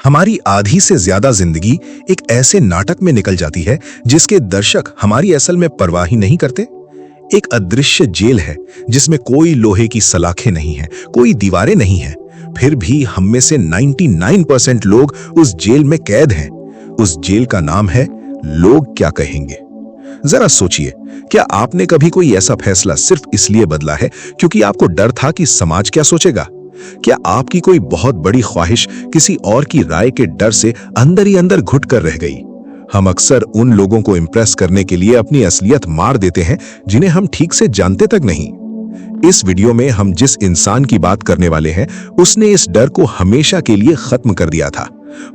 हमारी आधी से ज्यादा जिंदगी एक ऐसे नाटक में निकल जाती है जिसके दर्शक हमारी असल में परवाह ही नहीं करते। एक अदृश्य जेल है जिसमें कोई लोहे की सलाखें नहीं है, कोई दीवारें नहीं है, फिर भी हम में से 99% लोग उस जेल में कैद हैं। उस जेल का नाम है लोग क्या कहेंगे। जरा सोचिए, क्या आपने कभी कोई ऐसा फैसला सिर्फ इसलिए बदला है क्योंकि आपको डर था कि समाज क्या सोचेगा? क्या आपकी कोई बहुत बड़ी ख्वाहिश किसी और की राय के डर से अंदर ही अंदर घुट कर रह गई? हम अक्सर उन लोगों को इंप्रेस करने के लिए अपनी असलियत मार देते हैं जिन्हें हम ठीक से जानते तक नहीं। इस वीडियो में हम जिस इंसान की बात करने वाले हैं, उसने इस डर को हमेशा के लिए खत्म कर दिया था।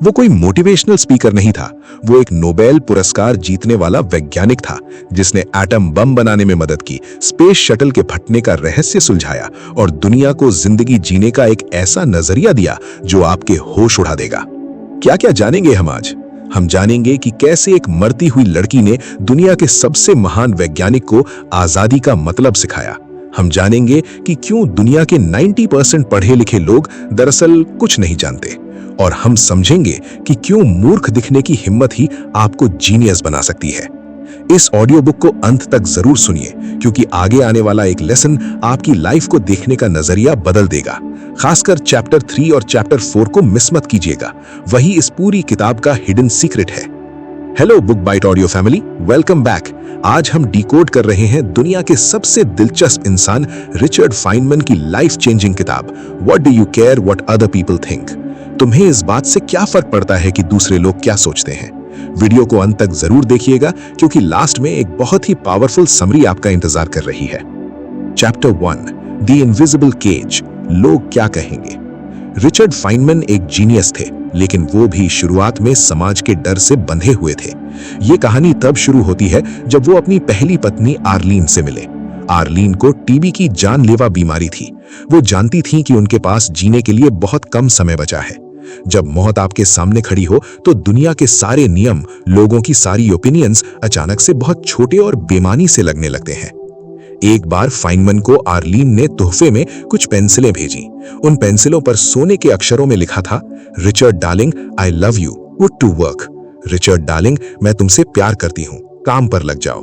वो कोई मोटिवेशनल स्पीकर नहीं था, वो एक नोबेल पुरस्कार जीतने वाला वैज्ञानिक था जिसने एटम बम बनाने में मदद की, स्पेस शटल के फटने का रहस्य सुलझाया और दुनिया को जिंदगी जीने का एक ऐसा नजरिया दिया जो आपके होश उड़ा देगा। क्या क्या जानेंगे हम आज? हम जानेंगे कि कैसे एक मरती हुई लड़की ने दुनिया के सबसे महान वैज्ञानिक को आजादी का मतलब सिखाया। हम जानेंगे कि क्यों दुनिया के 90% पढ़े लिखे लोग दरअसल कुछ नहीं जानते, और हम समझेंगे कि क्यों मूर्ख दिखने की हिम्मत ही आपको जीनियस बना सकती है। इस ऑडियो बुक को अंत तक जरूर सुनिए, क्योंकि आगे आने वाला एक लेसन आपकी लाइफ को देखने का नजरिया बदल देगा। खासकर चैप्टर 3 और चैप्टर 4 को मिस मत कीजिएगा, वही इस पूरी किताब का हिडन सीक्रेट है। Hello book bite audio family, welcome back. आज हम डिकोड कर रहे हैं दुनिया के सबसे दिलचस्प इंसान रिचर्ड फाइनमैन की लाइफ चेंजिंग किताब what do you care what other people think. तुम्हें इस बात से क्या फर्क पड़ता है कि दूसरे लोग क्या सोचते हैं? वीडियो को अंत तक जरूर देखिएगा, क्योंकि लास्ट में एक बहुत ही पावरफुल समरी आपका इंतजार कर रही है। चैप्टर 1, द इनविजिबल केज, लोग क्या कहेंगे। रिचर्ड फाइनमैन एक जीनियस थे, लेकिन वो भी शुरुआत में समाज के डर से बंधे हुए थे। ये कहानी तब शुरू होती है जब वो अपनी पहली पत्नी आर्लीन से मिले। आर्लीन को टीबी की जानलेवा बीमारी थी। वो जानती थी कि उनके पास जीने के लिए बहुत कम समय बचा है। जब मौत आपके सामने खड़ी हो तो दुनिया के सारे नियम, लोगों की सारी ओपिनियंस अचानक से बहुत छोटे और बेमानी से लगने लगते हैं। एक बार फाइनमैन को आर्लीन ने तोहफे में कुछ पेंसिलें भेजी। उन पेंसिलों पर सोने के अक्षरों में लिखा था, Richard darling, I love you, put to work. Richard darling, मैं तुमसे प्यार करती हूँ, काम पर लग जाओ।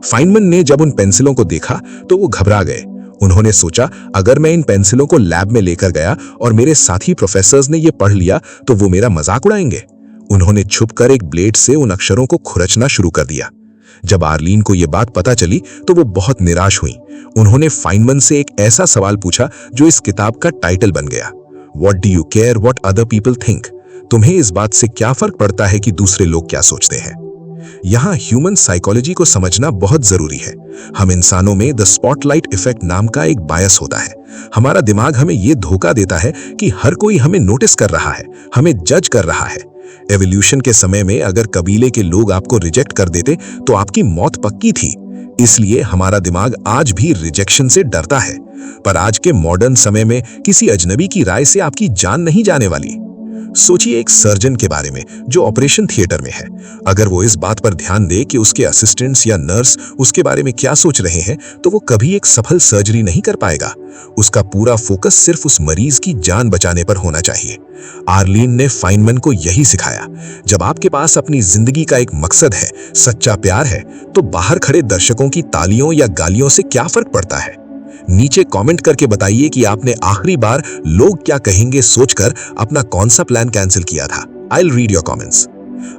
फाइनमैन ने जब उन पेंसिलों को देखा तो वो घबरा गए। उन्होंने सोचा, अगर मैं इन पेंसिलों को लैब में लेकर गया और मेरे साथी प्रोफेसर्स ने ये पढ़ लिया तो वो मेरा मजाक उड़ाएंगे। उन्होंने छुपकर एक ब्लेड से उन अक्षरों को खुरचना शुरू कर दिया। जब आर्लीन को यह बात पता चली तो वो बहुत निराश हुई। उन्होंने फाइनमैन से एक ऐसा सवाल पूछा जो इस किताब का टाइटल बन गया, what do you care what other people think. तुम्हें इस बात से क्या फर्क पड़ता है कि दूसरे लोग क्या सोचते हैं? यहाँ ह्यूमन साइकोलॉजी को समझना बहुत जरूरी है। हम इंसानों में द स्पॉटलाइट इफेक्ट नाम का एक बायस होता है। हमारा दिमाग हमें यह धोखा देता है कि हर कोई हमें नोटिस कर रहा है, हमें जज कर रहा है। एवोल्यूशन के समय में अगर कबीले के लोग आपको रिजेक्ट कर देते तो आपकी मौत पक्की थी। इसलिए हमारा दिमाग आज भी रिजेक्शन से डरता है। पर आज के मॉडर्न समय में किसी अजनबी की राय से आपकी जान नहीं जाने वाली। सोचिए एक सर्जन के बारे में जो ऑपरेशन थिएटर में है। अगर वो इस बात पर ध्यान दे कि उसके असिस्टेंट्स या नर्स उसके बारे में क्या सोच रहे हैं, तो वो कभी एक सफल सर्जरी नहीं कर पाएगा। उसका पूरा फोकस सिर्फ उस मरीज की जान बचाने पर होना चाहिए। आर्लीन ने फाइनमैन को यही सिखाया। जब आपके पास अपनी जिंदगी का एक मकसद है, सच्चा प्यार है, तो बाहर खड़े दर्शकों की तालियों या गालियों से क्या फर्क पड़ता है? नीचे कमेंट करके बताइए कि आपने आखिरी बार लोग क्या कहेंगे सोचकर अपना कौन सा प्लान कैंसिल किया था। I'll read your comments।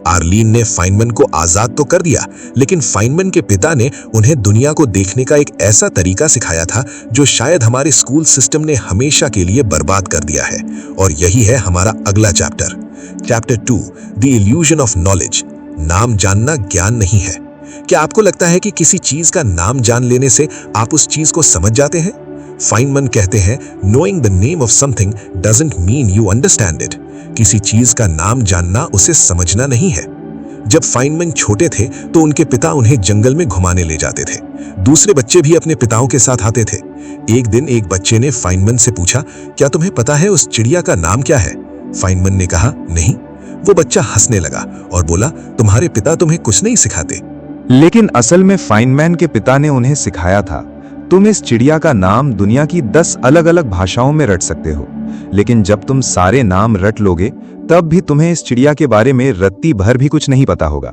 आर्लीन ने फाइनमैन को आजाद तो कर दिया, लेकिन फाइनमैन के पिता ने उन्हें दुनिया को देखने का एक ऐसा तरीका सिखाया था जो शायद हमारे स्कूल सिस्टम ने हमेशा के लिए बर्बाद कर दिया है। और यही है हमारा अगला chapter, chapter 2, the illusion of knowledge. नाम जानना ज्ञान नहीं है। क्या आपको लगता है कि किसी चीज का नाम जान लेने से आप उस चीज को समझ जाते हैं? फाइनमैन कहते हैं, knowing the name of something doesn't mean you understand it. किसी चीज का नाम जानना उसे समझना नहीं है। जब फाइनमैन छोटे थे तो उनके पिता उन्हें जंगल में घुमाने ले जाते थे। दूसरे बच्चे भी अपने पिताओं के साथ आते थे। एक दिन एक बच्चे ने फाइनमैन से पूछा, क्या तुम्हें पता है उस चिड़िया का नाम क्या है? फाइनमैन ने कहा, नहीं। वो बच्चा हंसने लगा और बोला, तुम्हारे पिता तुम्हें कुछ नहीं सिखाते। लेकिन असल में फाइनमैन के पिता ने उन्हें सिखाया था, तुम इस चिड़िया का नाम दुनिया की 10 अलग अलग भाषाओं में रट सकते हो, लेकिन जब तुम सारे नाम रट लोगे तब भी तुम्हें इस चिड़िया के बारे में रत्ती भर भी कुछ नहीं पता होगा।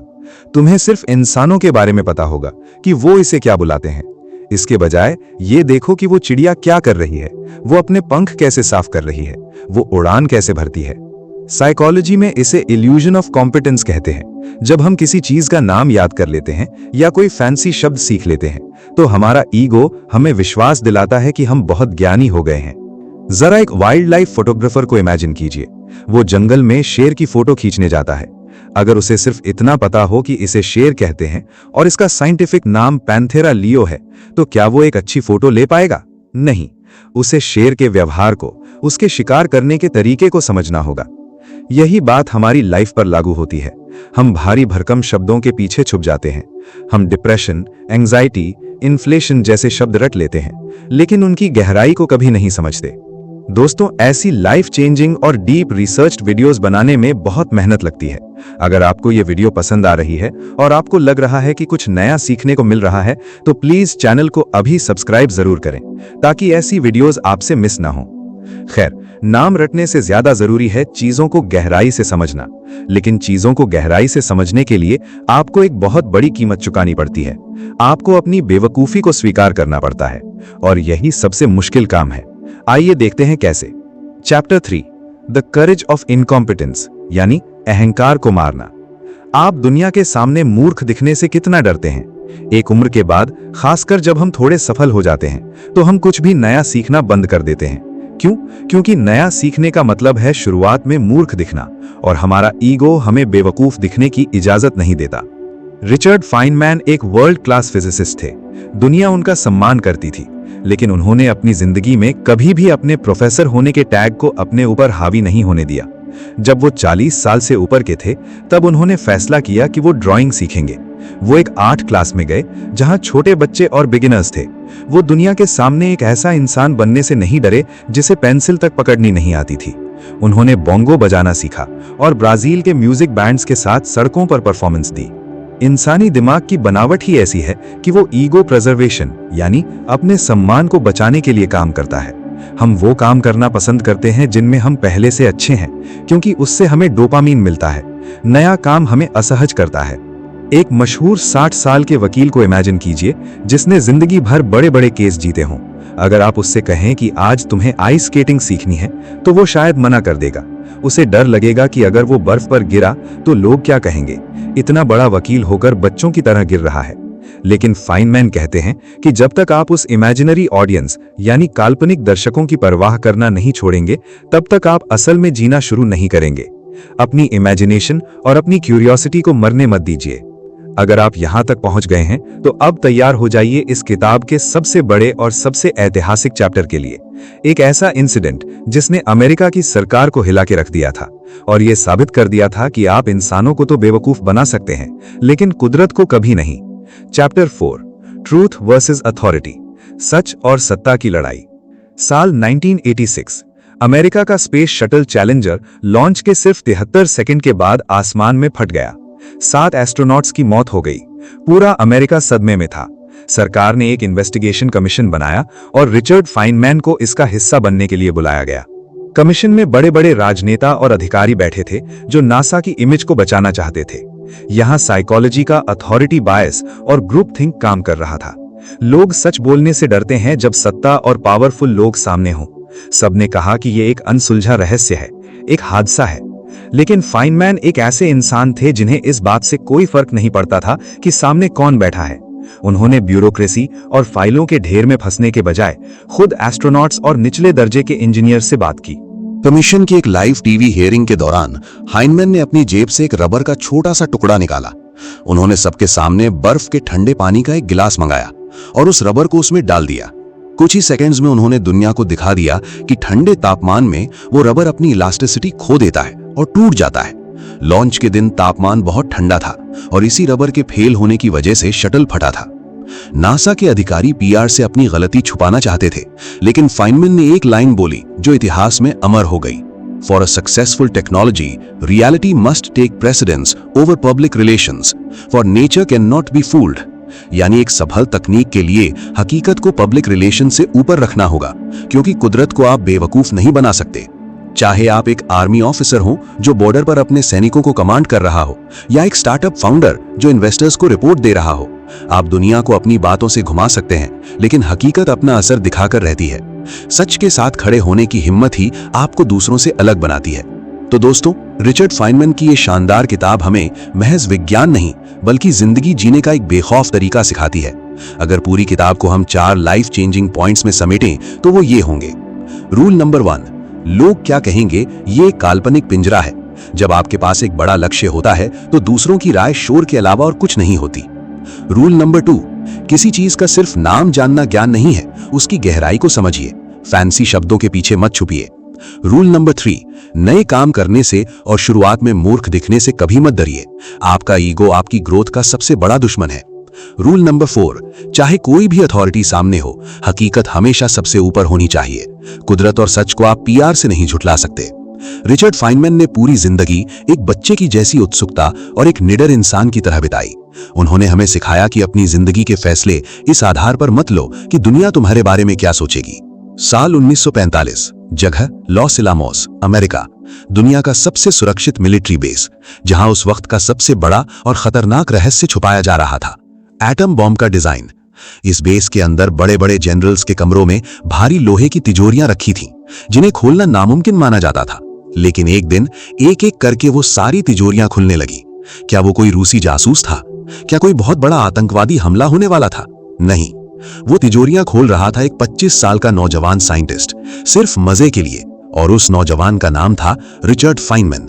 तुम्हें सिर्फ इंसानों के बारे में पता होगा कि वो इसे क्या बुलाते हैं। इसके बजाय ये देखो कि वो चिड़िया क्या कर रही है, वो अपने पंख कैसे साफ कर रही है, वो उड़ान कैसे भरती है। साइकोलॉजी में इसे इल्यूजन ऑफ कॉम्पिटेंस कहते हैं। जब हम किसी चीज का नाम याद कर लेते हैं या कोई फैंसी शब्द सीख लेते हैं तो हमारा ईगो हमें विश्वास दिलाता है कि हम बहुत ज्ञानी हो गए हैं। जरा एक वाइल्ड लाइफ फोटोग्राफर को इमेजिन कीजिए। वो जंगल में शेर की फोटो खींचने जाता है। अगर उसे सिर्फ इतना पता हो कि इसे शेर कहते हैं और इसका साइंटिफिक नाम पैंथेरा लियो है, तो क्या वो एक अच्छी फोटो ले पाएगा? नहीं। उसे शेर के व्यवहार को, उसके शिकार करने के तरीके को समझना होगा। यही बात हमारी लाइफ पर लागू होती है। हम भारी भरकम शब्दों के पीछे छुप जाते हैं। हम डिप्रेशन, एंजाइटी, इन्फ्लेशन जैसे शब्द रट लेते हैं, लेकिन उनकी गहराई को कभी नहीं समझते। दोस्तों, ऐसी लाइफ चेंजिंग और डीप रिसर्च्ड वीडियोस बनाने में बहुत मेहनत लगती है। अगर आपको ये वीडियो पसंद आ रही है और आपको लग रहा है कि कुछ नया सीखने को मिल रहा है, तो प्लीज चैनल को अभी सब्सक्राइब जरूर करें ताकि ऐसी वीडियोस आपसे मिस ना हो। खैर, नाम रटने से ज्यादा जरूरी है चीजों को गहराई से समझना। लेकिन चीजों को गहराई से समझने के लिए आपको एक बहुत बड़ी कीमत चुकानी पड़ती है। आपको अपनी बेवकूफी को स्वीकार करना पड़ता है, और यही सबसे मुश्किल काम है। आइए देखते हैं कैसे। Chapter 3, the courage of incompetence, यानी अहंकार को मारना। आप दुनिया के सामने मूर्ख दिखने से कितना डरते हैं? एक उम्र के बाद, खासकर जब हम थोड़े सफल हो जाते हैं, तो हम कुछ भी नया सीखना बंद कर देते हैं। क्यों? क्योंकि नया सीखने का मतलब है शुरुआत में मूर्ख दिखना, और हमारा ईगो हमें बेवकूफ दिखने की इजाजत नहीं देता। रिचर्ड फाइनमैन एक वर्ल्ड क्लास फिजिसिस्ट थे। दुनिया उनका सम्मान करती थी, लेकिन उन्होंने अपनी जिंदगी में कभी भी अपने प्रोफेसर होने के टैग को अपने ऊपर हावी नहीं होने दिया। जब वो 40 साल से ऊपर के थे, तब उन्होंने फैसला किया कि वो ड्राइंग सीखेंगे। वो एक आर्ट क्लास में गए जहां छोटे बच्चे और बिगिनर्स थे। वो दुनिया के सामने एक ऐसा इंसान बनने से नहीं डरे जिसे पेंसिल तक पकड़नी नहीं आती थी। उन्होंने बोंगो बजाना सीखा और ब्राजील के म्यूजिक बैंड्स के साथ सड़कों पर परफॉर्मेंस दी। इंसानी दिमाग की बनावट ही ऐसी है कि वो ईगो प्रिजर्वेशन, यानी अपने सम्मान को बचाने के लिए काम करता है। हम वो काम करना पसंद करते हैं जिनमें हम पहले से अच्छे हैं, क्योंकि उससे हमें डोपामीन मिलता है। नया काम हमें असहज करता है। एक मशहूर 60 साल के वकील को इमेजिन कीजिए, जिसने जिंदगी भर बड़े बड़े केस जीते हों। अगर आप उससे कहें कि आज तुम्हें आइस स्केटिंग सीखनी है, तो वो शायद मना कर देगा। उसे डर लगेगा कि अगर वो बर्फ पर गिरा तो लोग क्या कहेंगे, इतना बड़ा वकील होकर बच्चों की तरह गिर रहा है। लेकिन फाइनमैन कहते हैं कि जब तक आप उस इमेजिनरी ऑडियंस, यानी काल्पनिक दर्शकों की परवाह करना नहीं छोड़ेंगे, तब तक आप असल में जीना शुरू नहीं करेंगे। अपनी इमेजिनेशन और अपनी क्यूरियोसिटी को मरने मत दीजिए। अगर आप यहां तक पहुंच गए हैं, तो अब तैयार हो जाइए इस किताब के सबसे बड़े और सबसे ऐतिहासिक चैप्टर के लिए। एक ऐसा इंसिडेंट जिसने अमेरिका की सरकार को हिला के रख दिया था, और यह साबित कर दिया था कि आप इंसानों को तो बेवकूफ बना सकते हैं, लेकिन कुदरत को कभी नहीं। चैप्टर 4, ट्रूथ वर्सेस अथॉरिटी, सच और सत्ता की लड़ाई। साल 1986, अमेरिका का स्पेस शटल चैलेंजर लॉन्च के सिर्फ 73 सेकंड के बाद आसमान में फट गया। 7 एस्ट्रोनॉट्स की मौत हो गई। पूरा अमेरिका सदमे में था। सरकार ने एक इन्वेस्टिगेशन कमीशन बनाया और रिचर्ड फाइनमैन को इसका हिस्सा बनने के लिए बुलाया गया। कमीशन में बड़े बड़े राजनेता और अधिकारी बैठे थे जो नासा की इमेज को बचाना चाहते थे। यहां साइकोलॉजी का अथॉरिटी बायस और ग्रुप थिंक काम कर रहा था। लोग सच बोलने से डरते हैं जब सत्ता और पावरफुल लोग सामने हों। सबने कहा कि यह एक अनसुलझा रहस्य है, एक हादसा है। लेकिन फाइनमैन एक ऐसे इंसान थे जिन्हें इस बात से कोई फर्क नहीं पड़ता था कि सामने कौन बैठा है। उन्होंने ब्यूरोक्रेसी और फाइलों के ढेर में फंसने के बजाय खुद एस्ट्रोनॉट्स और निचले दर्जे के इंजीनियर से बात की। कमीशन की एक लाइव टीवी हियरिंग के दौरान हाइनमैन ने अपनी जेब से एक रबर का छोटा सा टुकड़ा निकाला। उन्होंने सबके सामने बर्फ के ठंडे पानी का एक गिलास मंगाया और उस रबर को उसमें डाल दिया। कुछ ही सेकंड्स में उन्होंने दुनिया को दिखा दिया कि ठंडे तापमान में वो रबर अपनी इलास्टिसिटी खो देता है और टूट जाता है। लॉन्च के दिन तापमान बहुत ठंडा था और इसी रबर के फेल होने की वजह से शटल फटा था। नासा के अधिकारी पीआर से अपनी गलती छुपाना चाहते थे, लेकिन फाइनमैन ने एक लाइन बोली जो इतिहास में अमर हो गई। For a successful technology, reality must take precedence over public relations, for nature can not be fooled यानी एक सफल तकनीक के लिए हकीकत को पब्लिक रिलेशन से ऊपर रखना होगा, क्योंकि कुदरत को आप बेवकूफ नहीं बना सकते। चाहे आप एक आर्मी ऑफिसर हो जो बॉर्डर पर अपने सैनिकों को कमांड कर रहा हो, या एक स्टार्टअप फाउंडर जो इन्वेस्टर्स को रिपोर्ट दे रहा हो, आप दुनिया को अपनी बातों से घुमा सकते हैं, लेकिन हकीकत अपना असर दिखाकर रहती है। सच के साथ खड़े होने की हिम्मत ही आपको दूसरों से अलग बनाती है। तो दोस्तों, रिचर्ड फाइनमैन की ये शानदार किताब हमें महज विज्ञान नहीं बल्कि जिंदगी जीने का एक बेखौफ तरीका सिखाती है। अगर पूरी किताब को हम 4 लाइफ चेंजिंग पॉइंट्स में समेटें तो वो ये होंगे। रूल नंबर 1, लोग क्या कहेंगे ये एक काल्पनिक पिंजरा है। जब आपके पास एक बड़ा लक्ष्य होता है तो दूसरों की राय शोर के अलावा और कुछ नहीं होती। रूल नंबर 2, किसी चीज का सिर्फ नाम जानना ज्ञान नहीं है, उसकी गहराई को समझिए, फैंसी शब्दों के पीछे मत छुपिए। रूल नंबर 3, नए काम करने से और शुरुआत में मूर्ख दिखने से कभी मत डरिए। आपका ईगो आपकी ग्रोथ का सबसे बड़ा दुश्मन है। रूल नंबर 4, चाहे कोई भी अथॉरिटी सामने हो, हकीकत हमेशा सबसे ऊपर होनी चाहिए। कुदरत और सच को आप पीआर से नहीं झुठला सकते। रिचर्ड फाइनमैन ने पूरी जिंदगी एक बच्चे की जैसी उत्सुकता और एक निडर इंसान की तरह बिताई। उन्होंने हमें सिखाया कि अपनी जिंदगी के फैसले इस आधार पर मत लो कि दुनिया तुम्हारे बारे में क्या सोचेगी। साल 1945, जगह लॉस एलामोस, अमेरिका, दुनिया का सबसे सुरक्षित मिलिट्री बेस, जहां उस वक्त का सबसे बड़ा और खतरनाक रहस्य छुपाया जा रहा था, एटम बॉम्ब का डिजाइन। इस बेस के अंदर बड़े बड़े जनरल्स के कमरों में भारी लोहे की तिजोरियां रखी थीं, जिन्हें खोलना नामुमकिन माना जाता था। लेकिन एक दिन एक एक करके वो सारी तिजोरियां खुलने लगी। क्या वो कोई रूसी जासूस था? क्या कोई बहुत बड़ा आतंकवादी हमला होने वाला था? नहीं, वो तिजोरियां खोल रहा था एक 25 साल का नौजवान साइंटिस्ट, सिर्फ मजे के लिए। और उस नौजवान का नाम था रिचर्ड फाइनमैन।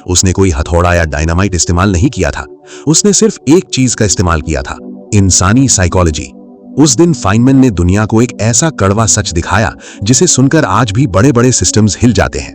उसने कोई हथौड़ा या डायनामाइट इस्तेमाल नहीं किया था, उसने सिर्फ एक चीज का इस्तेमाल किया था, इंसानी साइकोलॉजी। उस दिन फाइनमैन ने दुनिया को एक ऐसा कड़वा सच दिखाया जिसे सुनकर आज भी बड़े बड़े सिस्टम्स हिल जाते हैं।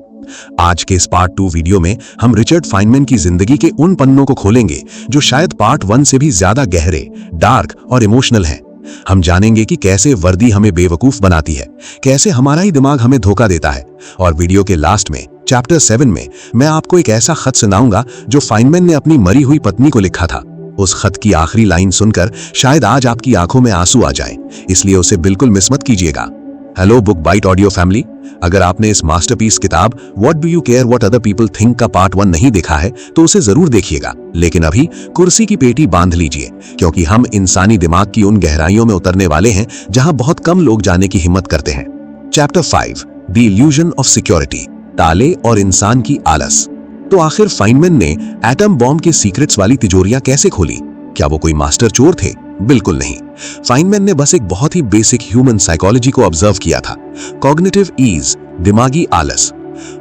आज के इस पार्ट 2 वीडियो में हम रिचर्ड फाइनमैन की जिंदगी के उन पन्नों को खोलेंगे जो शायद पार्ट 1 से भी ज्यादा गहरे, डार्क और इमोशनल हैं। हम जानेंगे कि कैसे वर्दी हमें बेवकूफ बनाती है, कैसे हमारा ही दिमाग हमें धोखा देता है। और वीडियो के लास्ट में, चैप्टर 7 में, मैं आपको एक ऐसा खत सुनाऊंगा जो फाइनमैन ने अपनी मरी हुई पत्नी को लिखा था। उस खत की आखिरी लाइन सुनकर शायद आज आपकी आंखों में आंसू आ जाएं, इसलिए उसे बिल्कुल मिस मत कीजिएगा। Hello book bite audio family, अगर आपने इस मास्टरपीस किताब what do you care what other people think का पार्ट 1 नहीं देखा है तो उसे जरूर देखिएगा। लेकिन अभी कुर्सी की पेटी बांध लीजिए, क्योंकि हम इंसानी दिमाग की उन गहराइयों में उतरने वाले हैं जहां बहुत कम लोग जाने की हिम्मत करते हैं। Chapter 5, the illusion of security, ताले और इंसान की आलस। तो आखिर फाइनमैन ने एटम बॉम्ब के सीक्रेट्स वाली तिजोरियां कैसे खोली? क्या वो कोई मास्टर चोर थे? बिल्कुल नहीं। फाइनमैन ने बस एक बहुत ही बेसिक ह्यूमन साइकोलॉजी को ऑब्जर्व किया था, कॉग्निटिव ईज, दिमागी आलस।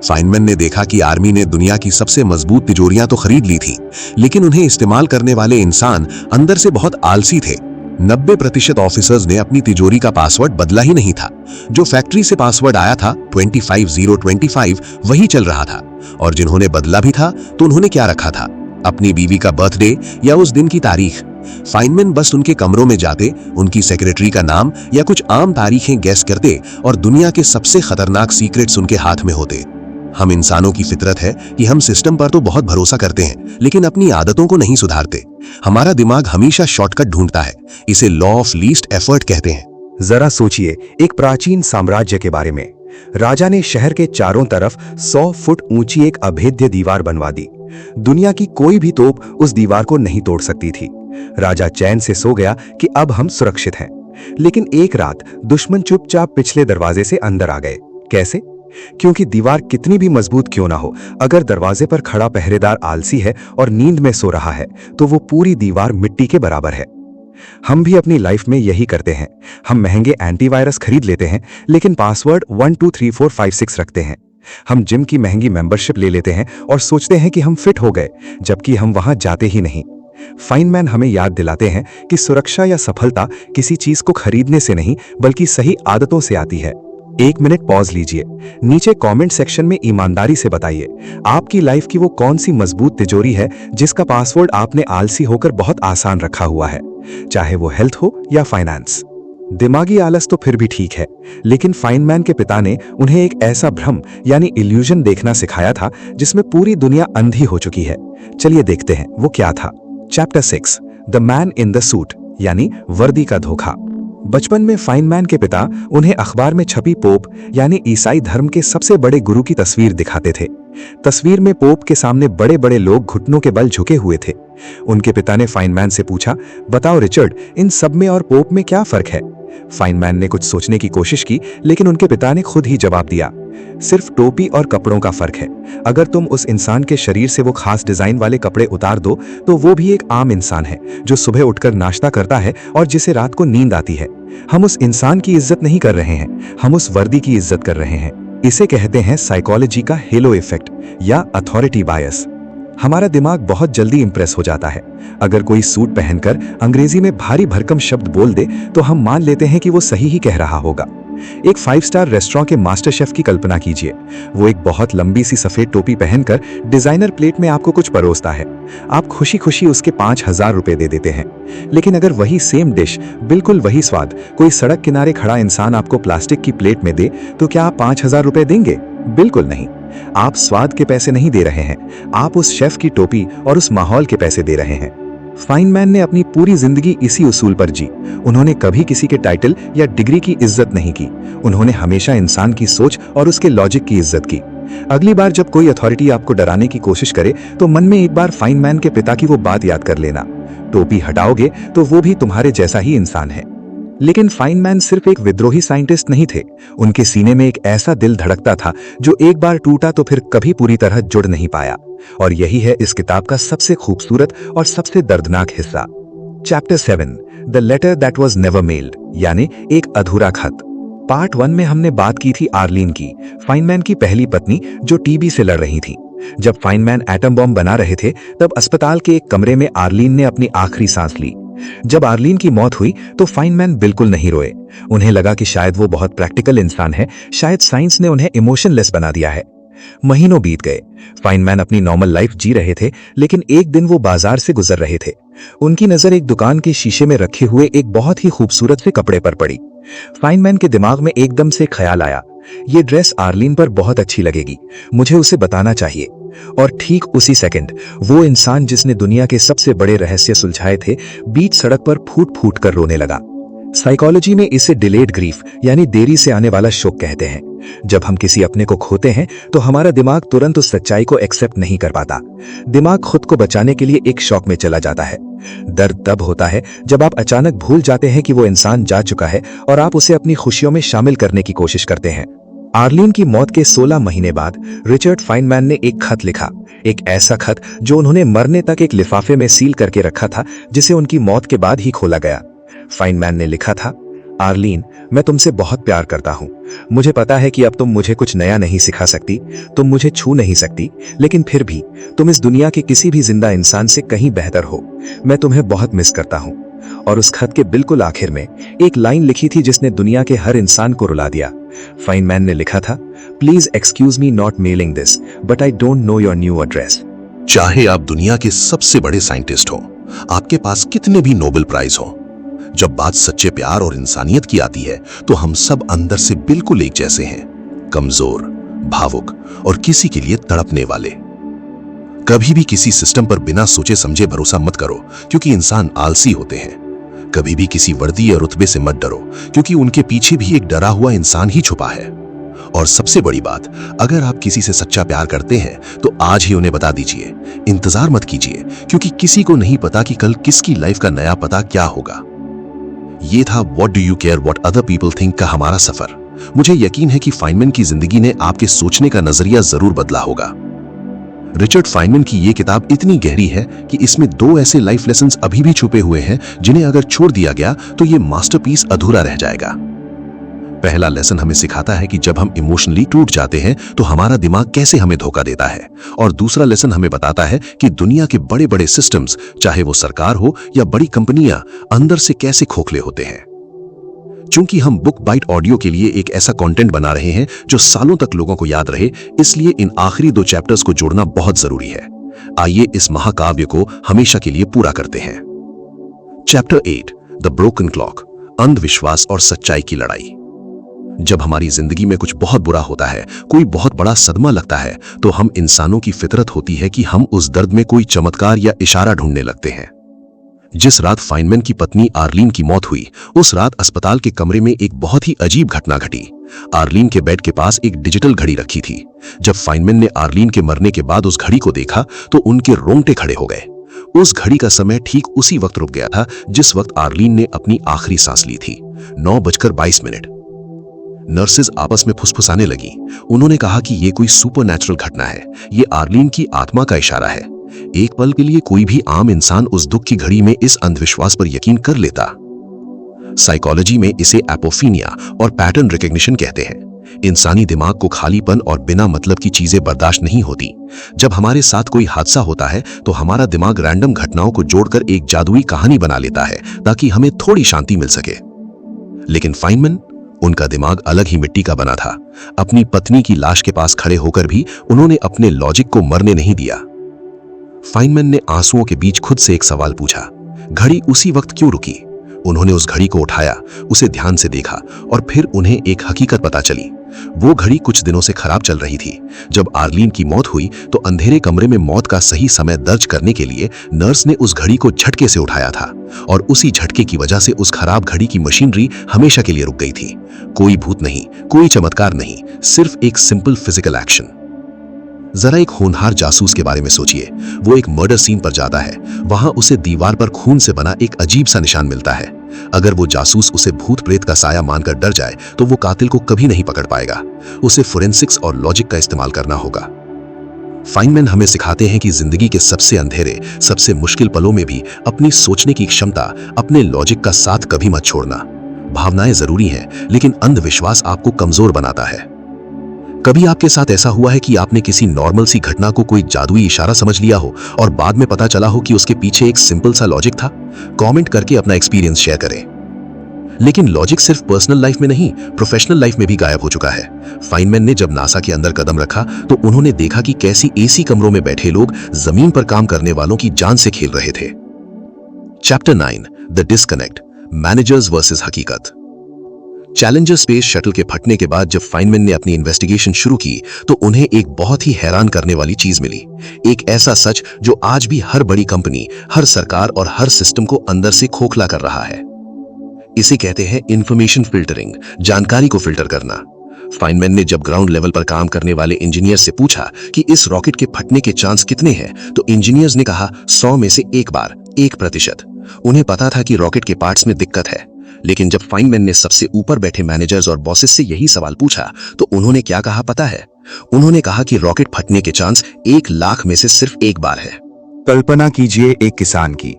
फाइनमैन ने देखा कि आर्मी ने दुनिया की सबसे मजबूत तिजोरियां तो खरीद ली थी, लेकिन उन्हें इस्तेमाल करने वाले इंसान अंदर से बहुत आलसी थे। 90% ऑफिसर्स ने अपनी तिजोरी का पासवर्ड बदला ही नहीं था। जो फैक्ट्री से पासवर्ड आया था 25025 वही चल रहा था, और जिन्होंने बदला भी था तो उन्होंने क्या रखा था? अपनी बीवी का बर्थडे या उस दिन की तारीख। फाइनमैन बस उनके कमरों में जाते, उनकी सेक्रेटरी का नाम या कुछ आम तारीखें गैस करते और दुनिया के सबसे खतरनाक सीक्रेट्स उनके हाथ में होते। हम इंसानों की फितरत है कि हम सिस्टम पर तो बहुत भरोसा करते हैं, लेकिन अपनी आदतों को नहीं सुधारते। हमारा दिमाग हमेशा शॉर्टकट ढूंढता है, इसे लॉ ऑफ लीस्ट एफर्ट कहते हैं। जरा सोचिए एक प्राचीन साम्राज्य के बारे में। राजा ने शहर के चारों तरफ 100 फुट ऊंची एक अभेद्य दीवार बनवा दी। दुनिया की कोई भी तोप उस दीवार को नहीं तोड़ सकती थी। राजा चैन से सो गया कि अब हम सुरक्षित हैं। लेकिन एक रात दुश्मन चुपचाप पिछले दरवाजे से अंदर आ गए। कैसे? क्योंकि दीवार कितनी भी मजबूत क्यों ना हो, अगर दरवाजे पर खड़ा पहरेदार आलसी है और नींद में सो रहा है तो वो पूरी दीवार मिट्टी के बराबर है। हम भी अपनी लाइफ में यही करते हैं। हम महंगे एंटीवायरस खरीद लेते हैं, लेकिन पासवर्ड 1 2 3 4 5 6 रखते हैं। हम जिम की महंगी मेंबरशिप ले लेते हैं और सोचते हैं कि हम फिट हो गए, जबकि हम वहां जाते ही नहीं। फाइनमैन हमें याद दिलाते हैं कि सुरक्षा या सफलता किसी चीज को खरीदने से नहीं, बल्कि सही आदतों से आती है। 1 मिनट पॉज लीजिए, नीचे कमेंट सेक्शन में ईमानदारी से बताइए आपकी लाइफ की वो कौन सी मजबूत तिजोरी है जिसका पासवर्ड आपने आलसी होकर बहुत आसान रखा हुआ है, चाहे वो हेल्थ हो या फाइनेंस। दिमागी आलस तो फिर भी ठीक है, लेकिन फाइनमैन के पिता ने उन्हें एक ऐसा भ्रम यानी इल्यूजन देखना सिखाया था जिसमें पूरी दुनिया अंधी हो चुकी है। चलिए देखते हैं वो क्या था। Chapter 6, the man in the suit, यानी वर्दी का धोखा। बचपन में फाइनमैन के पिता उन्हें अखबार में छपी पोप यानी ईसाई धर्म के सबसे बड़े गुरु की तस्वीर दिखाते थे। तस्वीर में पोप के सामने बड़े बड़े लोग घुटनों के बल झुके हुए थे। उनके पिता ने फाइनमैन से पूछा, बताओ रिचर्ड, इन सब में और पोप में क्या फर्क है? फाइनमैन ने कुछ सोचने की कोशिश की, लेकिन उनके पिता ने खुद ही जवाब दिया, सिर्फ टोपी और कपड़ों का फर्क है। अगर तुम उस इंसान के शरीर से वो खास डिजाइन वाले कपड़े उतार दो तो वो भी एक आम इंसान है जो सुबह उठकर नाश्ता करता है और जिसे रात को नींद आती है। हम उस इंसान की इज्जत नहीं कर रहे हैं, हम उस वर्दी की इज्जत कर रहे हैं। इसे कहते हैं साइकोलॉजी का हेलो इफेक्ट या अथॉरिटी बायस। हमारा दिमाग बहुत जल्दी इंप्रेस हो जाता है। अगर कोई सूट पहनकर अंग्रेजी में भारी भरकम शब्द बोल दे तो हम मान लेते हैं कि वो सही ही कह रहा होगा। एक 5 स्टार रेस्टोरेंट के मास्टर शेफ की कल्पना कीजिए। वो एक बहुत लंबी सी सफेद टोपी पहनकर डिजाइनर प्लेट में आपको कुछ परोसता है। आप खुशी खुशी उसके 5000 रुपए दे देते हैं। लेकिन अगर वही सेम डिश, बिल्कुल वही स्वाद, कोई सड़क किनारे खड़ा इंसान आपको प्लास्टिक की प्लेट में दे तो क्या आप 5000 रुपए देंगे? बिल्कुल नहीं। आप स्वाद के पैसे नहीं दे रहे हैं, आप उस शेफ की टोपी और उस माहौल के पैसे दे रहे हैं। फाइनमैन ने अपनी पूरी जिंदगी इसी उसूल पर जी। उन्होंने कभी किसी के टाइटल या डिग्री की इज्जत नहीं की। उन्होंने हमेशा इंसान की सोच और उसके लॉजिक की इज्जत की। अगली बार जब कोई अथॉरिटी आपको डराने की कोशिश करे तो मन में एक बार फाइनमैन के पिता की वो बात याद कर लेना। टोपी हटाओगे तो वो भी तुम्हारे जैसा ही इंसान है। लेकिन फाइनमैन सिर्फ एक विद्रोही साइंटिस्ट नहीं थे। उनके सीने में एक ऐसा दिल धड़कता था जो एक बार टूटा तो फिर कभी पूरी तरह जुड़ नहीं पाया। और यही है इस किताब का सबसे खूबसूरत और सबसे दर्दनाक हिस्सा। Chapter 7, the letter that was never mailed, यानी एक अधूरा खत। पार्ट 1 में हमने बात की थी आर्लीन की, फाइनमैन की पहली पत्नी जो टीबी से लड़ रही थी। जब फाइनमैन एटम बॉम्ब बना रहे थे तब अस्पताल के एक कमरे में आर्लीन ने अपनी आखिरी सांस ली। जब आर्लीन की मौत हुई तो फाइनमैन बिल्कुल नहीं रोए। उन्हें लगा कि शायद वो बहुत प्रैक्टिकल इंसान है, शायद साइंस ने उन्हें इमोशनलेस बना दिया है। महीनों बीत गए। फाइनमैन अपनी नॉर्मल लाइफ जी रहे थे, लेकिन एक दिन वो बाजार से गुजर रहे थे। उनकी नजर एक दुकान के शीशे में रखे हुए एक बहुत ही खूबसूरत से कपड़े पर पड़ी। फाइनमैन के दिमाग में एकदम से ख्याल आया, ये ड्रेस आर्लीन पर बहुत अच्छी लगेगी, मुझे उसे बताना चाहिए। और ठीक उसी सेकंड वो इंसान जिसने दुनिया के सबसे बड़े रहस्य सुलझाए थे, बीच सड़क पर फूट फूट कर रोने लगा। साइकोलॉजी में इसे डिलेड ग्रीफ यानी देरी से आने वाला शोक कहते हैं। जब हम किसी अपने को खोते हैं तो हमारा दिमाग तुरंत उस सच्चाई को एक्सेप्ट नहीं कर पाता। दिमाग खुद को बचाने के लिए एक शॉक में चला जाता है। दर्द तब होता है जब आप अचानक भूल जाते हैं कि वो इंसान जा चुका है और आप उसे अपनी खुशियों में शामिल करने की कोशिश करते हैं। आर्लीन की मौत के 16 महीने बाद रिचर्ड फाइनमैन ने एक खत लिखा, एक ऐसा खत जो उन्होंने मरने तक एक लिफाफे में सील करके रखा था, जिसे उनकी मौत के बाद ही खोला गया। फाइनमैन ने लिखा था, आर्लीन, मैं तुमसे बहुत प्यार करता हूं। मुझे पता है कि अब तुम मुझे कुछ नया नहीं सिखा सकती, तुम मुझे छू नहीं सकती, लेकिन फिर भी तुम इस दुनिया के किसी भी जिंदा इंसान से कहीं बेहतर हो। मैं तुम्हें बहुत मिस करता हूं। और उस खत के बिल्कुल आखिर में एक लाइन लिखी थी जिसने दुनिया के हर इंसान को रुला दिया। फाइनमैन ने लिखा था, please excuse me not mailing this, but I don't know your new address. चाहे आप दुनिया के सबसे बड़े साइंटिस्ट हो, आपके पास कितने भी नोबेल प्राइज हो, जब बात सच्चे प्यार और इंसानियत की आती है तो हम सब अंदर से बिल्कुल एक जैसे हैं, कमजोर, भावुक और किसी के लिए तड़पने वाले। कभी भी किसी सिस्टम पर बिना सोचे समझे भरोसा मत करो, क्योंकि इंसान आलसी होते हैं। कभी भी किसी वर्दी या रुतबे से मत डरो, क्योंकि उनके पीछे भी एक डरा हुआ इंसान ही छुपा है। और सबसे बड़ी बात, अगर आप किसी से सच्चा प्यार करते हैं तो आज ही उन्हें बता दीजिए, इंतजार मत कीजिए, क्योंकि किसी को नहीं पता कि कल किसकी लाइफ का नया पता क्या होगा। ये था what do you care what other people think का हमारा सफर। मुझे यकीन है कि फाइनमैन की जिंदगी ने आपके सोचने का नजरिया जरूर बदला होगा। रिचर्ड फाइनमैन की यह किताब इतनी गहरी है कि इसमें 2 ऐसे लाइफ लेसन्स अभी भी छुपे हुए हैं जिन्हें अगर छोड़ दिया गया तो ये मास्टरपीस अधूरा रह जाएगा। पहला लेसन हमें सिखाता है कि जब हम इमोशनली टूट जाते हैं तो हमारा दिमाग कैसे हमें धोखा देता है। और दूसरा लेसन हमें बताता है कि दुनिया के बड़े बड़े सिस्टम्स, चाहे वो सरकार हो या बड़ी कंपनियां, अंदर से कैसे खोखले होते हैं। चूंकि हम बुक बाइट ऑडियो के लिए एक ऐसा कंटेंट बना रहे हैं जो सालों तक लोगों को याद रहे, इसलिए इन आखिरी 2 चैप्टर्स को जोड़ना बहुत जरूरी है। आइए इस महाकाव्य को हमेशा के लिए पूरा करते हैं। चैप्टर 8, द ब्रोकन क्लॉक, अंधविश्वास और सच्चाई की लड़ाई। जब हमारी जिंदगी में कुछ बहुत बुरा होता है, कोई बहुत बड़ा सदमा लगता है, तो हम इंसानों की फितरत होती है कि हम उस दर्द में कोई चमत्कार या इशारा ढूंढने लगते हैं। जिस रात फाइनमैन की पत्नी आर्लीन की मौत हुई, उस रात अस्पताल के कमरे में एक बहुत ही अजीब घटना घटी। आर्लीन के बेड के पास एक डिजिटल घड़ी रखी थी। जब फाइनमैन ने आर्लीन के मरने के बाद उस घड़ी को देखा तो उनके रोंगटे खड़े हो गए। उस घड़ी का समय ठीक उसी वक्त रुक गया था जिस वक्त आर्लीन ने अपनी आखिरी सांस ली थी, 9:22। नर्सेज आपस में फुसफुसाने लगी। उन्होंने कहा कि यह कोई सुपरनैचुरल घटना है, ये आर्लीन की आत्मा का इशारा है। एक पल के लिए कोई भी आम इंसान उस दुख की घड़ी में इस अंधविश्वास पर यकीन कर लेता। साइकोलॉजी में इसे एपोफीनिया और पैटर्न रिकग्निशन कहते हैं। इंसानी दिमाग को खालीपन और बिना मतलब की चीजें बर्दाश्त नहीं होती। जब हमारे साथ कोई हादसा होता है तो हमारा दिमाग रैंडम घटनाओं को जोड़कर एक जादुई कहानी बना लेता है ताकि हमें थोड़ी शांति मिल सके। लेकिन फाइनमैन, उनका दिमाग अलग ही मिट्टी का बना था। अपनी पत्नी की लाश के पास खड़े होकर भी उन्होंने अपने लॉजिक को मरने नहीं दिया। फाइनमैन ने आंसुओं के बीच खुद से एक सवाल पूछा, घड़ी उसी वक्त क्यों रुकी? उन्होंने उस घड़ी को उठाया, उसे ध्यान से देखा और फिर उन्हें एक हकीकत पता चली। वो घड़ी कुछ दिनों से खराब चल रही थी। जब आर्लीन की मौत हुई तो अंधेरे कमरे में मौत का सही समय दर्ज करने के लिए नर्स ने उस घड़ी को झटके से उठाया था और उसी झटके की वजह से उस खराब घड़ी की मशीनरी हमेशा के लिए रुक गई थी। कोई भूत नहीं, कोई चमत्कार नहीं, सिर्फ एक सिंपल फिजिकल एक्शन। जरा एक होनहार जासूस के बारे में सोचिए। वो एक मर्डर सीन पर जाता है। वहां उसे दीवार पर खून से बना एक अजीब सा निशान मिलता है। अगर वो जासूस उसे भूत प्रेत का साया मानकर डर जाए तो वो कातिल को कभी नहीं पकड़ पाएगा। उसे फोरेंसिक्स और लॉजिक का इस्तेमाल करना होगा। फाइनमैन हमें सिखाते हैं कि जिंदगी के सबसे अंधेरे, सबसे मुश्किल पलों में भी अपनी सोचने की क्षमता, अपने लॉजिक का साथ कभी मत छोड़ना। भावनाएं जरूरी हैं, लेकिन अंधविश्वास आपको कमजोर बनाता है। कभी आपके साथ ऐसा हुआ है कि आपने किसी नॉर्मल सी घटना को कोई जादुई इशारा समझ लिया हो और बाद में पता चला हो कि उसके पीछे एक सिंपल सा लॉजिक था? कमेंट करके अपना एक्सपीरियंस शेयर करें। लेकिन लॉजिक सिर्फ पर्सनल लाइफ में नहीं, प्रोफेशनल लाइफ में भी गायब हो चुका है। फाइनमैन ने जब नासा के अंदर कदम रखा तो उन्होंने देखा कि कैसी एसी कमरों में बैठे लोग जमीन पर काम करने वालों की जान से खेल रहे थे। Chapter 9, the disconnect, managers versus हकीकत। चैलेंजर स्पेस शटल के फटने के बाद जब फाइनमैन ने अपनी इन्वेस्टिगेशन शुरू की तो उन्हें एक बहुत ही हैरान करने वाली चीज मिली। एक ऐसा सच जो आज भी हर बड़ी कंपनी, हर सरकार और हर सिस्टम को अंदर से खोखला कर रहा है। इसे कहते हैं इंफॉर्मेशन फिल्टरिंग, जानकारी को फिल्टर करना। फाइनमैन ने जब ग्राउंड लेवल पर काम करने वाले इंजीनियर से पूछा कि इस रॉकेट के फटने के चांस कितने हैं, तो इंजीनियर्स ने कहा 100 में से एक बार, 1%। उन्हें पता था कि रॉकेट के पार्ट्स में दिक्कत है। लेकिन जब फाइनमैन ने सबसे ऊपर बैठे मैनेजर्स और बॉसेस से यही सवाल पूछा तो उन्होंने क्या कहा पता है? उन्होंने कहा कि रॉकेट फटने के चांस 1 लाख में से सिर्फ एक बार है। कल्पना कीजिए एक किसान की।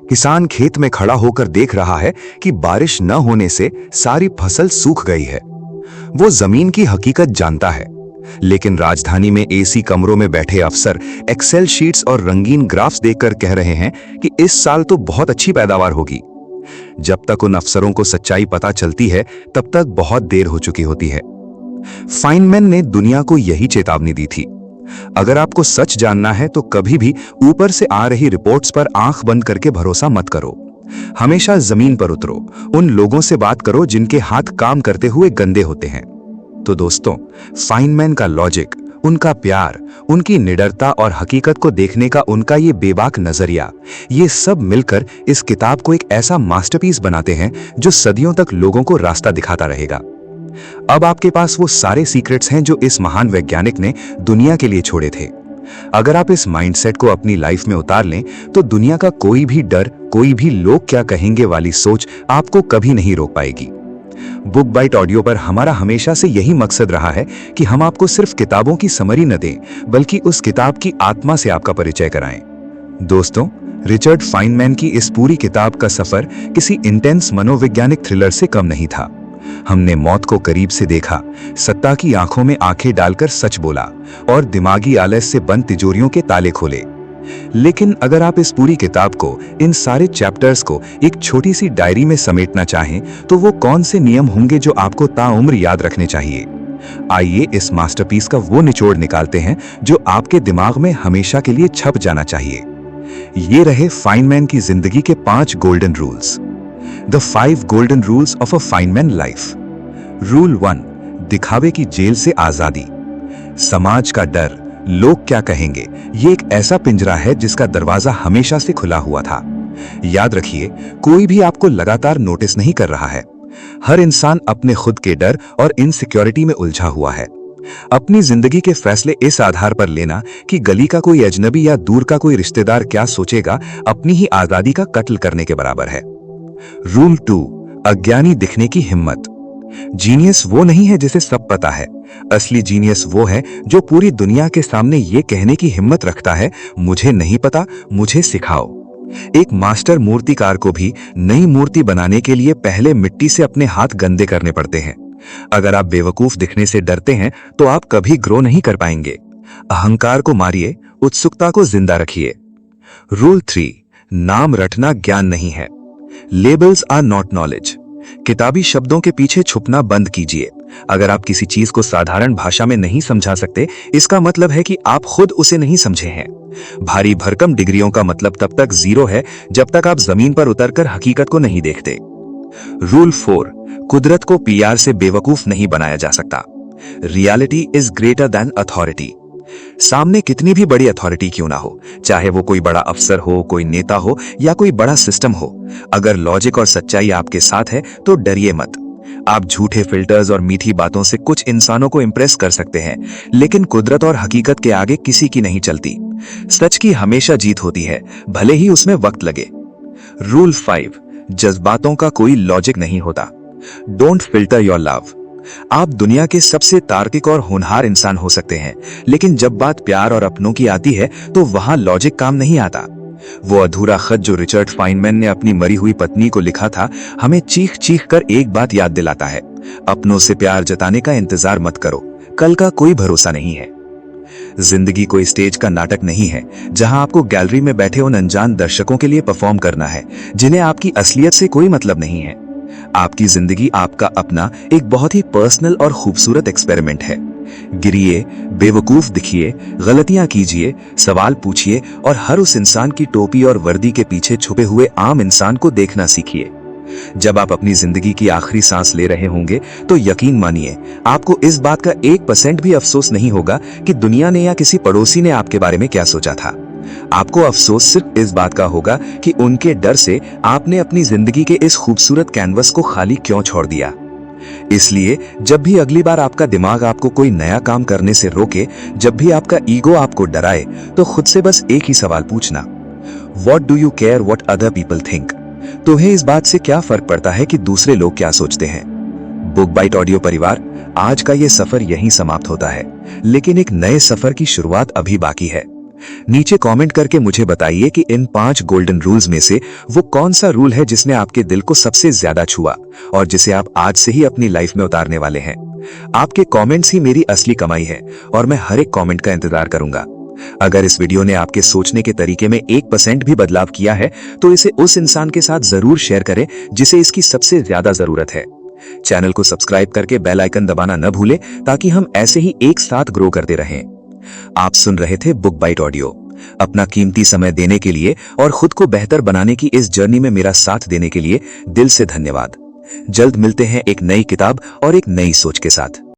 किसान खेत में खड़ा होकर देख रहा है कि बारिश न होने से सारी फसल सूख गई है। वो जमीन की हकीकत जानता है, लेकिन राजधानी में एसी कमरों में बैठे अफसर एक्सेल शीट्स और रंगीन ग्राफ्स देखकर कह रहे हैं कि इस साल तो बहुत अच्छी पैदावार होगी। जब तक उन अफसरों को सच्चाई पता चलती है तब तक बहुत देर हो चुकी होती है। फाइनमैन ने दुनिया को यही चेतावनी दी थी, अगर आपको सच जानना है तो कभी भी ऊपर से आ रही रिपोर्ट्स पर आंख बंद करके भरोसा मत करो। हमेशा जमीन पर उतरो, उन लोगों से बात करो जिनके हाथ काम करते हुए गंदे होते हैं। तो दोस्तों, फाइनमैन का लॉजिक, उनका प्यार, उनकी निडरता और हकीकत को देखने का उनका ये बेबाक नजरिया, ये सब मिलकर इस किताब को एक ऐसा मास्टरपीस बनाते हैं जो सदियों तक लोगों को रास्ता दिखाता रहेगा। अब आपके पास वो सारे सीक्रेट्स हैं जो इस महान वैज्ञानिक ने दुनिया के लिए छोड़े थे। अगर आप इस माइंडसेट को अपनी लाइफ में उतार लें तो दुनिया का कोई भी डर, कोई भी लोग क्या कहेंगे वाली सोच आपको कभी नहीं रोक पाएगी। बुक बाइट ऑडियो पर हमारा हमेशा से यही मकसद रहा है कि हम आपको सिर्फ किताबों की समरी न दें, बल्कि उस किताब की आत्मा से आपका परिचय कराएं। दोस्तों, रिचर्ड फाइनमैन की इस पूरी किताब का सफर किसी इंटेंस मनोवैज्ञानिक थ्रिलर से कम नहीं था। हमने मौत को करीब से देखा, सत्ता की आंखों में आंखें डालकर सच बोला और दिमागी आलस से बंद तिजोरियों के ताले खोले। लेकिन अगर आप इस पूरी किताब को, इन सारे चैप्टर्स को एक छोटी सी डायरी में समेटना चाहें तो वो कौन से नियम होंगे जो आपको ताउम्र याद रखने चाहिए? आइए इस मास्टरपीस का वो निचोड़ निकालते हैं जो आपके दिमाग में हमेशा के लिए छप जाना चाहिए। ये रहे फाइनमैन की जिंदगी के 5 golden rules. The 5 golden rules of a Feynman life. Rule 1, दिखावे की जेल से आजादी। समाज का डर, लोग क्या कहेंगे, ये एक ऐसा पिंजरा है जिसका दरवाजा हमेशा से खुला हुआ था। याद रखिए, कोई भी आपको लगातार नोटिस नहीं कर रहा है। हर इंसान अपने खुद के डर और इनसिक्योरिटी में उलझा हुआ है। अपनी जिंदगी के फैसले इस आधार पर लेना कि गली का कोई अजनबी या दूर का कोई रिश्तेदार क्या सोचेगा, अपनी ही आजादी का कत्ल करने के बराबर है। रूल 2, अज्ञानी दिखने की हिम्मत। जीनियस वो नहीं है जिसे सब पता है। असली जीनियस वो है जो पूरी दुनिया के सामने ये कहने की हिम्मत रखता है, मुझे नहीं पता, मुझे सिखाओ। एक मास्टर मूर्तिकार को भी नई मूर्ति बनाने के लिए पहले मिट्टी से अपने हाथ गंदे करने पड़ते हैं। अगर आप बेवकूफ दिखने से डरते हैं तो आप कभी ग्रो नहीं कर पाएंगे। अहंकार को मारिए, उत्सुकता को जिंदा रखिए। रूल 3, नाम रटना ज्ञान नहीं है। Labels are not knowledge. किताबी शब्दों के पीछे छुपना बंद कीजिए। अगर आप किसी चीज को साधारण भाषा में नहीं समझा सकते, इसका मतलब है कि आप खुद उसे नहीं समझे हैं। भारी भरकम डिग्रियों का मतलब तब तक जीरो है जब तक आप जमीन पर उतरकर हकीकत को नहीं देखते। रूल 4, कुदरत को पीआर से बेवकूफ नहीं बनाया जा सकता। Reality is greater than authority. सामने कितनी भी बड़ी अथॉरिटी क्यों ना हो, चाहे वो कोई बड़ा अफसर हो, कोई नेता हो या कोई बड़ा सिस्टम हो, अगर लॉजिक और सच्चाई आपके साथ है तो डरिए मत। आप झूठे फिल्टर्स और मीठी बातों से कुछ इंसानों को इंप्रेस कर सकते हैं, लेकिन कुदरत और हकीकत के आगे किसी की नहीं चलती। सच की हमेशा जीत होती है, भले ही उसमें वक्त लगे। रूल 5, जज्बातों का कोई लॉजिक नहीं होता। Don't filter your love. आप दुनिया के सबसे तार्किक और होनहार इंसान हो सकते हैं, लेकिन जब बात प्यार और अपनों की आती है तो वहां लॉजिक काम नहीं आता। वो अधूरा खत जो रिचर्ड फाइनमैन ने अपनी मरी हुई पत्नी को लिखा था, हमें चीख चीख कर एक बात याद दिलाता है, अपनों से प्यार जताने का इंतजार मत करो, कल का कोई भरोसा नहीं है। जिंदगी कोई स्टेज का नाटक नहीं है जहां आपको गैलरी में बैठे उन अनजान दर्शकों के लिए परफॉर्म करना है जिन्हें आपकी असलियत से कोई मतलब नहीं है। आपकी जिंदगी आपका अपना एक बहुत ही पर्सनल और खूबसूरत एक्सपेरिमेंट है। गिरिए, बेवकूफ दिखिए, गलतियां कीजिए, सवाल पूछिए और हर उस इंसान की टोपी और वर्दी के पीछे छुपे हुए आम इंसान को देखना सीखिए। जब आप अपनी जिंदगी की आखिरी सांस ले रहे होंगे तो यकीन मानिए, आपको इस बात का 1% भी अफसोस नहीं होगा कि दुनिया ने या किसी पड़ोसी ने आपके बारे में क्या सोचा था। आपको अफसोस सिर्फ इस बात का होगा कि उनके डर से आपने अपनी जिंदगी के इस खूबसूरत कैनवस को खाली क्यों छोड़ दिया। इसलिए जब भी अगली बार आपका दिमाग आपको कोई नया काम करने से रोके, जब भी आपका ईगो आपको डराए, तो खुद से बस एक ही सवाल पूछना, what do you care what other people think. तुम्हें इस बात से क्या फर्क पड़ता है कि दूसरे लोग क्या सोचते हैं। बुक बाइट ऑडियो परिवार, आज का ये सफर यहीं समाप्त होता है, लेकिन एक नए सफर की शुरुआत अभी बाकी है। नीचे कमेंट करके मुझे बताइए कि इन 5 गोल्डन रूल्स में से वो कौन सा रूल है जिसने आपके दिल को सबसे ज्यादा छुआ और जिसे आप आज से ही अपनी लाइफ में उतारने वाले हैं। आपके कमेंट्स ही मेरी असली कमाई है और मैं हर एक कमेंट का इंतजार करूंगा। अगर इस वीडियो ने आपके सोचने के तरीके में 1% भी बदलाव किया है तो इसे उस इंसान के साथ जरूर शेयर करें जिसे इसकी सबसे ज्यादा जरूरत है। चैनल को सब्सक्राइब करके बेल आइकन दबाना न भूलें ताकि हम ऐसे ही एक साथ ग्रो करते रहें। आप सुन रहे थे बुक बाइट ऑडियो। अपना कीमती समय देने के लिए और खुद को बेहतर बनाने की इस जर्नी में मेरा साथ देने के लिए दिल से धन्यवाद। जल्द मिलते हैं एक नई किताब और एक नई सोच के साथ।